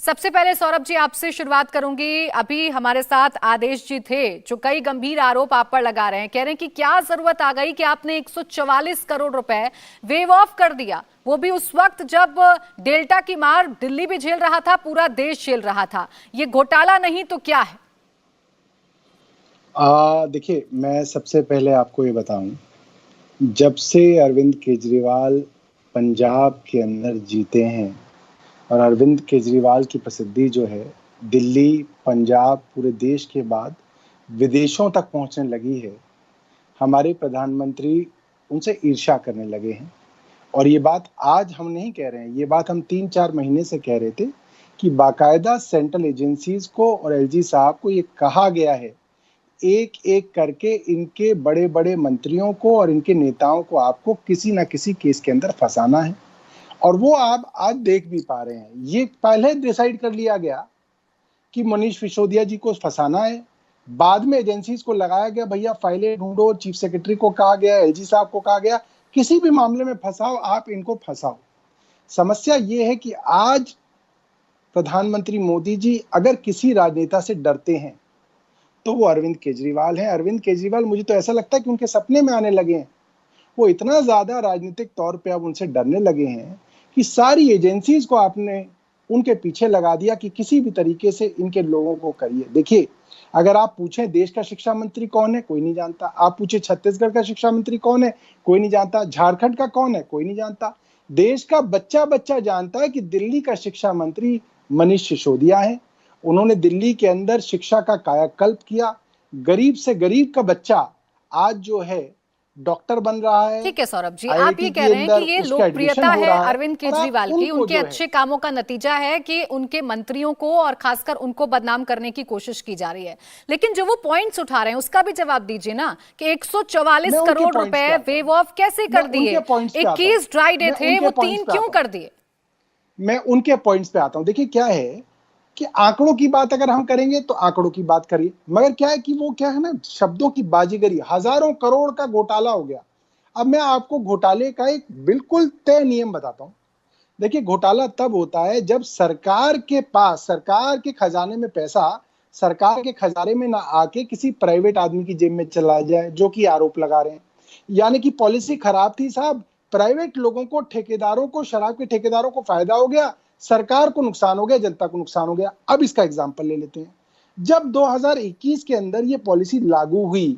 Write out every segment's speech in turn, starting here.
सबसे पहले सौरभ जी आपसे शुरुआत करूंगी। अभी हमारे साथ आदेश जी थे जो कई गंभीर आरोप आप पर लगा रहे हैं, कह रहे हैं कि क्या जरूरत आ गई कि आपने 144 करोड़ रुपए वेव ऑफ कर दिया, वो भी उस वक्त जब डेल्टा की मार दिल्ली भी झेल रहा था, पूरा देश झेल रहा था। ये घोटाला नहीं तो क्या है? देखिए, मैं सबसे पहले आपको ये बताऊं, जब से अरविंद केजरीवाल पंजाब के अंदर जीते हैं और अरविंद केजरीवाल की प्रसिद्धि जो है दिल्ली, पंजाब, पूरे देश के बाद विदेशों तक पहुंचने लगी है, हमारे प्रधानमंत्री उनसे ईर्ष्या करने लगे हैं। और ये बात आज हम नहीं कह रहे हैं, ये बात हम 3-4 महीने से कह रहे थे कि बाकायदा सेंट्रल एजेंसीज को और एलजी साहब को ये कहा गया है, एक एक करके इनके बड़े बड़े मंत्रियों को और इनके नेताओं को आपको किसी ना किसी केस के अंदर फंसाना है। और वो आप आज देख भी पा रहे हैं। ये पहले डिसाइड कर लिया गया कि मनीष सिसोदिया जी को फंसाना है, बाद में एजेंसीज को लगाया गया, भैया फाइलें ढूंढो, चीफ सेक्रेटरी को कहा गया, एलजी साहब को कहा गया, किसी भी मामले में फंसाओ, आप इनको फंसाओ। समस्या ये है कि आज प्रधानमंत्री मोदी जी अगर किसी राजनेता से डरते हैं तो वो अरविंद केजरीवाल हैं। अरविंद केजरीवाल, मुझे तो ऐसा लगता है कि उनके सपने में आने लगे हैं। वो इतना ज्यादा राजनीतिक तौर पे अब उनसे डरने लगे हैं कि सारी एजेंसीज को आपने उनके पीछे लगा दिया कि किसी भी तरीके से इनके लोगों को करिए। देखिए, अगर आप पूछें देश का शिक्षा मंत्री कौन है, कोई नहीं जानता। आप पूछे छत्तीसगढ़ का शिक्षा मंत्री कौन है, कोई नहीं जानता। झारखंड का कौन है, कोई नहीं जानता। देश का बच्चा बच्चा जानता है कि दिल्ली का शिक्षा मंत्री मनीष सिसोदिया है। उन्होंने दिल्ली के अंदर शिक्षा का कायाकल्प किया। गरीब से गरीब का बच्चा आज जो है डॉक्टर बन रहा है। ठीक है सौरभ जी, आप ये कह रहे हैं कि ये लोकप्रियता है अरविंद केजरीवाल की, उनके अच्छे कामों का नतीजा है कि उनके मंत्रियों को और खासकर उनको बदनाम करने की कोशिश की जा रही है। लेकिन जो वो पॉइंट्स उठा रहे हैं उसका भी जवाब दीजिए ना कि 144 करोड़ रुपए वेव ऑफ कैसे कर दिए? 21 ड्राई डे थे, वो 3 क्यों कर दिए? मैं उनके पॉइंट्स पे आता हूं। देखिए, क्या है कि आंकड़ों की बात अगर हम करेंगे तो आंकड़ों की बात करिए, मगर क्या है कि वो क्या है ना, शब्दों की बाजीगरी, हजारों करोड़ का घोटाला हो गया। अब मैं आपको घोटाले का एक बिल्कुल तय नियम बताता हूं। देखिए, घोटाला तब होता है जब सरकार के पास, सरकार के खजाने में पैसा सरकार के खजाने में ना आके किसी प्राइवेट आदमी की जेब में चला जाए, जो कि आरोप लगा रहे हैं। यानी कि पॉलिसी खराब थी साहब, प्राइवेट लोगों को, ठेकेदारों को, शराब के ठेकेदारों को फायदा हो गया, सरकार को नुकसान हो गया, जनता को नुकसान हो गया। अब इसका एग्जांपल ले लेते हैं। जब 2021 के अंदर ये पॉलिसी लागू हुई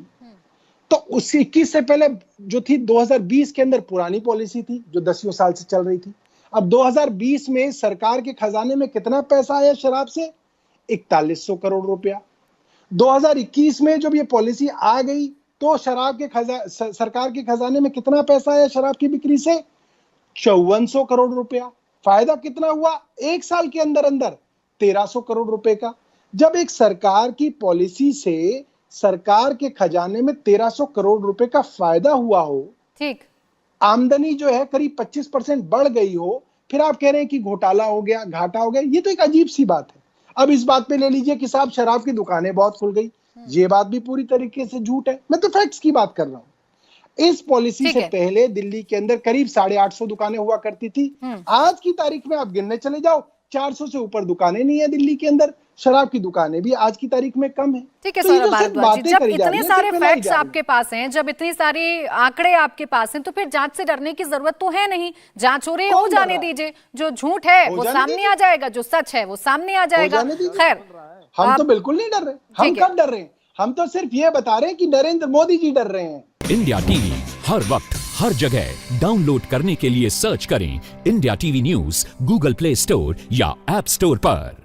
तो उस 21 से पहले जो थी 2020 के अंदर पुरानी पॉलिसी थी जो 10 साल से चल रही थी। अब 2020 में सरकार के खजाने में कितना पैसा आया शराब से? 4100 करोड़ रुपया। 2021 में जब ये पॉलिसी आ गई तो सरकार के खजाने में कितना पैसा आया शराब की बिक्री से? 5400 करोड़ रुपया। फायदा कितना हुआ? 1 साल के अंदर अंदर 1300 करोड़ रुपए का। जब एक सरकार की पॉलिसी से सरकार के खजाने में 1300 करोड़ रुपए का फायदा हुआ हो, ठीक, आमदनी जो है करीब 25% बढ़ गई हो, फिर आप कह रहे हैं कि घोटाला हो गया, घाटा हो गया। ये तो एक अजीब सी बात है। अब इस बात पे ले लीजिए कि साहब शराब की दुकानें बहुत खुल गई, ये बात भी पूरी तरीके से झूठ है। मैं तो फैक्ट्स की बात कर रहा हूं। इस पॉलिसी से पहले दिल्ली के अंदर करीब 850 दुकानें हुआ करती थी। आज की तारीख में आप गिनने चले जाओ, 400 से ऊपर दुकानें नहीं है दिल्ली के अंदर। शराब की दुकानें भी आज की तारीख में कम है। ठीक है सौरभ भारद्वाज जी, जब इतने सारे फैक्ट्स आपके पास हैं, जब इतनी सारी आंकड़े आपके पास हैं, तो फिर जांच से डरने की जरूरत तो है नहीं। जांच हो रही है, हो जाने दीजिए। जो झूठ है वो सामने आ जाएगा, जो सच है वो सामने आ जाएगा। खैर, हम तो बिल्कुल नहीं डर रहे। हम कब डर रहे हैं? हम तो सिर्फ ये बता रहे हैं कि नरेंद्र मोदी जी डर रहे हैं। इंडिया टीवी हर वक्त हर जगह डाउनलोड करने के लिए सर्च करें India TV news Google play store या ऐप स्टोर पर।